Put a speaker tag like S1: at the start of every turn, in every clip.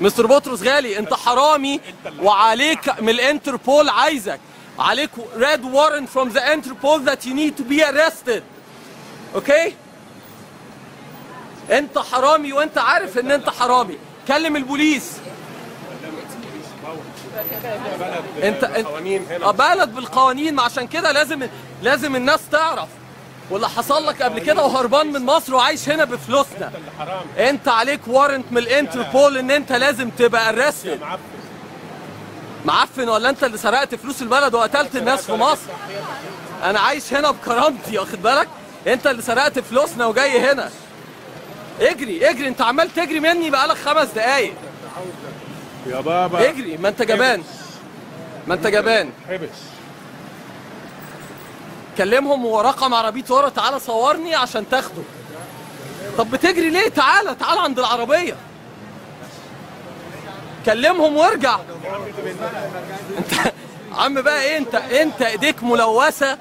S1: مستر بطرس غالي انت حرامي وعليك من الانتربول عايزك عليك red warrant from the Interpol that you need to be arrested. اوكي؟ انت حرامي وانت عارف ان انت حرامي. كلم البوليس. انت بلد بالقوانين، ما عشان كده لازم الناس تعرف. واللي حصل لك قبل كده وهربان من مصر وعايش هنا بفلوسنا. انت عليك وارنت من الانتربول ان انت لازم تبقى ارستد. معفن ولا انت اللي سرقت فلوس البلد وقتلت الناس في مصر؟ انا عايش هنا بكرامتي، واخد بالك؟ انت اللي سرقت فلوسنا وجاي هنا. اجري اجري، انت عمال تجري مني بقالك 5 دقايق.
S2: يا بابا
S1: اجري، ما انت جبان. ما انت جبان.
S2: حبس.
S1: كلمهم ورقم عربيتي ورا، تعالى صورني عشان تاخده. طب بتجري ليه؟ تعالى عند العربية. كلمهم وارجع. انت عم بقى ايه؟ انت ايديك ملوثة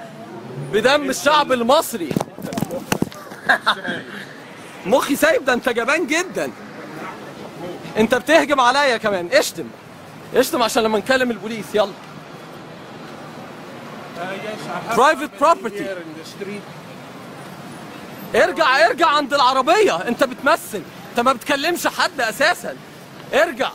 S1: بدم الشعب المصري. مخي سايب، ده انت جبان جدا. انت بتهجم عليا كمان. اشتم عشان لما نكلم البوليس. يلا. برايفت بروبرتي. ارجع عند العربية. انت بتمثل، انت ما بتكلمش حد اساسا. ارجع.